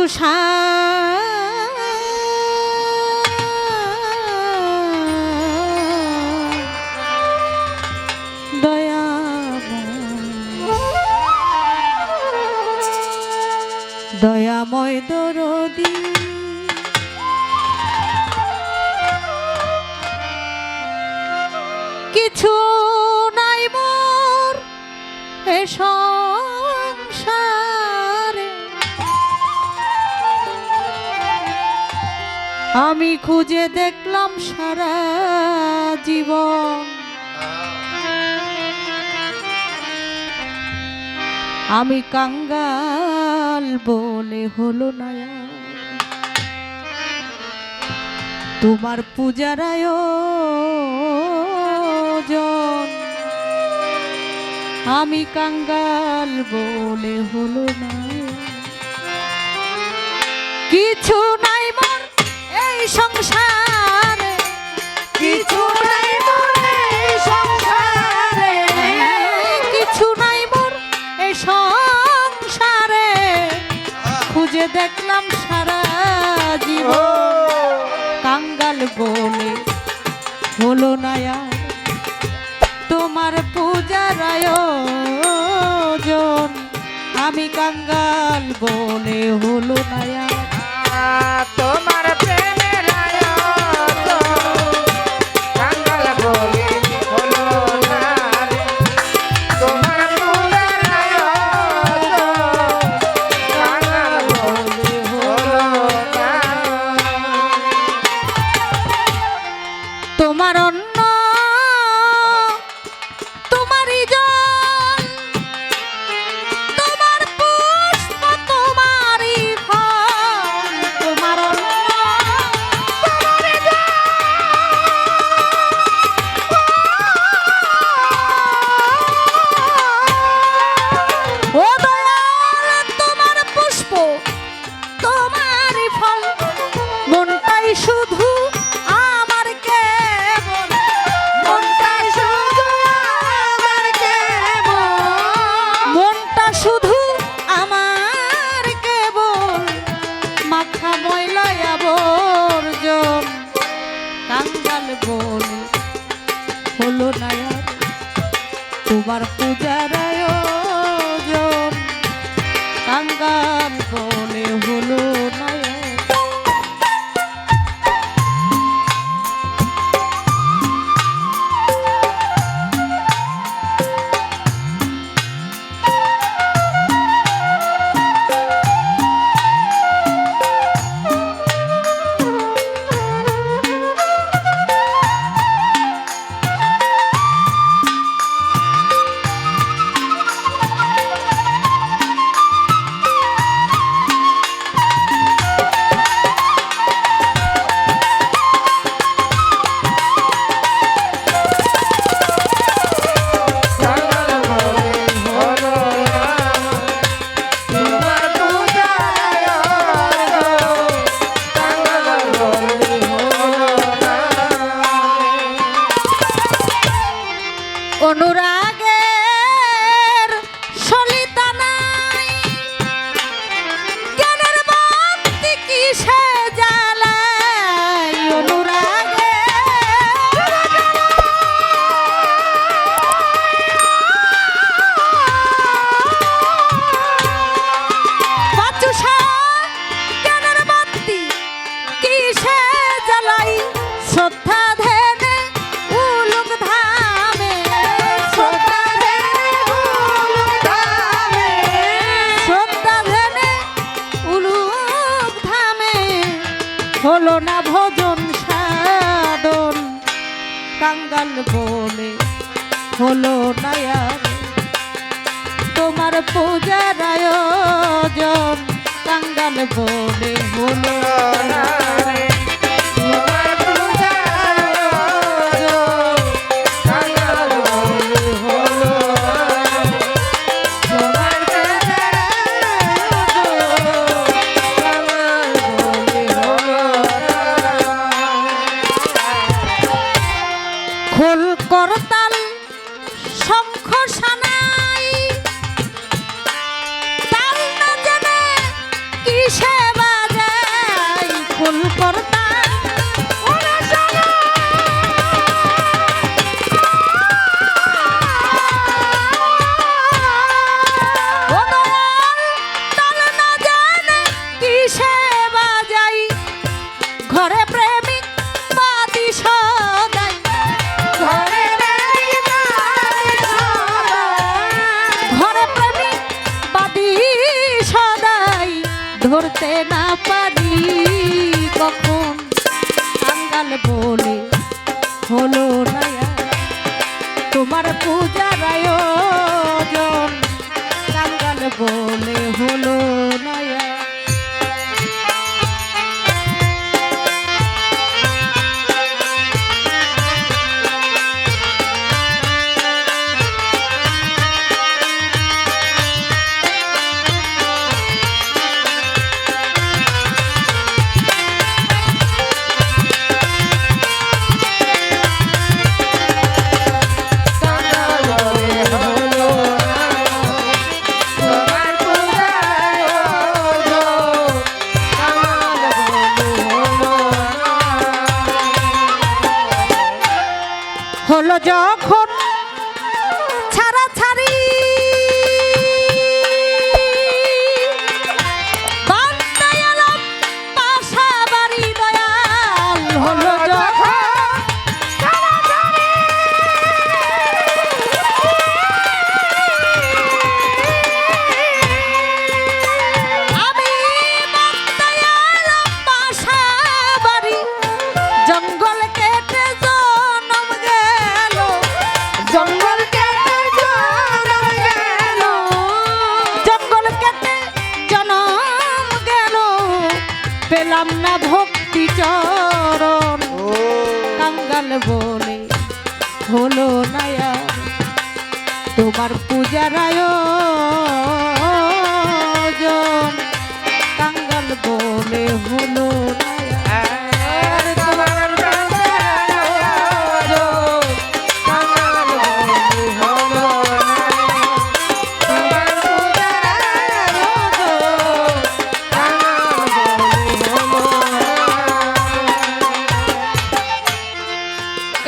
বাচুষা দয়াময় দরদি কিছু নাই মোর এ সংসারে আমি খুঁজে দেখলাম সারা জীবন আমি কাঙ্গাল বলে হলো না তোমার পূজার আয়োজন আমি কাঙ্গাল বলে হলো না কিছু নাই মোর এই সংসারে কিছু নাই মোর এই সংসারে কিছু নাই মোর এই সংসারে খুঁজে দেখলাম সারা জীবন কাঙ্গাল বলে হলো না তোমার পূজার আয়োজন আমি কাঙ্গাল বলে হলো না তোমার প্রেমের আয়োজন কাঙ্গাল বলে হলো না তোমার পূজার আয়োজন কাঙ্গাল বলে হলো না তোমার অন্ন তোমারই জল তোমার পুষ্প তোমারই ফল তোমার অন্ন তোমারই জল ও দয়াল তোমার পুষ্প তোমারই ফল মনটাই শুধু কাঙ্গাল বলে হলো না তোমার পূজার আয়োজন কাঙ্গাল বলে হলো না অনুরাগের সলিতা নাই জ্ঞানের বাতি কিসে জ্বালায় অনুরাগে বাচুষা জ্ঞানের বাতি কিসে জ্বালাই শ্রদ্ধা হলো না ভজন সাধন কাঙ্গাল বলে হলো না তোমার পূজার আয়োজন কাঙ্গাল বলে হলো না খোল করতাল শঙ্খ সানাই তাল না জানে কিসে বলতে না পারি কখন কাঙ্গাল বলে হলো না আর। তোমার পূজার আয়োজন কাঙ্গাল বলে হলো না আর। হলো যখন ছাড়া ছাড়ি বান্দায় এলাম বাসা বাড়ি দয়াল। হলো যখন ছাড়াছাড়ি আমি বান্দায় এলাম বাসা বাড়ি জঙ্গল কেটে জনম গেল জঙ্গল কেটে জনম গেল জঙ্গল কেটে জনম গেল পেলাম না ভক্তি চরণ কাঙ্গাল বলে হলো না আর। তোমার পূজার আয়োজন কাঙ্গাল বলে হলো না আর। তোমার পূজার আয়োজন কাঙ্গাল বলে হলো না আর। তোমার পূজার আয়োজন কাঙ্গাল বলে হলো না আর।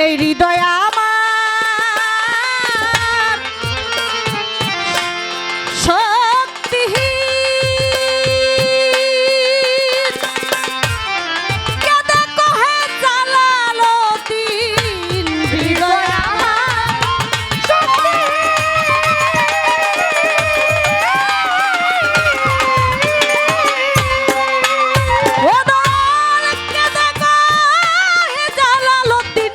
এই হৃদয় আমার শক্তিহীন কেঁদে কহে জালালো দিন। হৃদয় আমার ও দয়াল কেঁদে কহে জালালো দিন।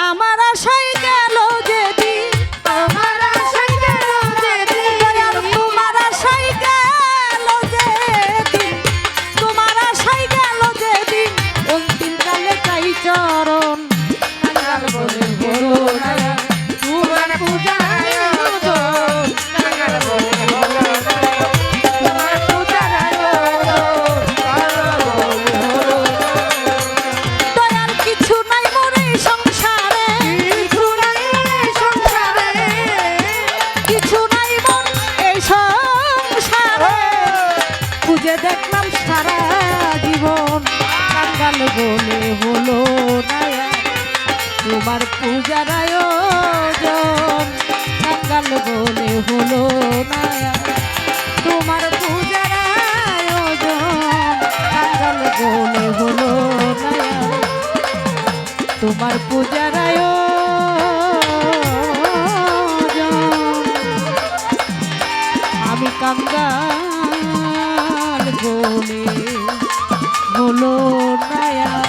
আমার আশায় গেল যেদিন আমার আশায় গেল যেদিন দয়াল তোমার আশায় গেল যেদিন তোমার আশায় গেল যেদিন অন্তিম কালে চাই চরণ কাঙ্গাল বলে হলো না আর। তোমার পূজার আয়োজন কাঙ্গাল বলে হলো না আর। তোমার পূজার আয়োজন কাঙ্গাল বলে হলো না আর। দয়াল কিছু নাই মোরে সংসারে কিছু নাই সংসারে কিছু নাই মন এই সংসারে খুঁজে দেখলাম সারা জীবন কাঙ্গাল বলে হলো না আর। তোমার পূজার আয়োজন কাঙ্গাল বলে হলো না আর। তোমার পূজার আয়োজন কাঙ্গাল বলে হলো না আর। তোমার পূজার আয়োজন আমি কাঙ্গাল বলে হলো না আর।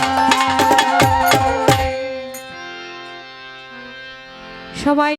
সবাই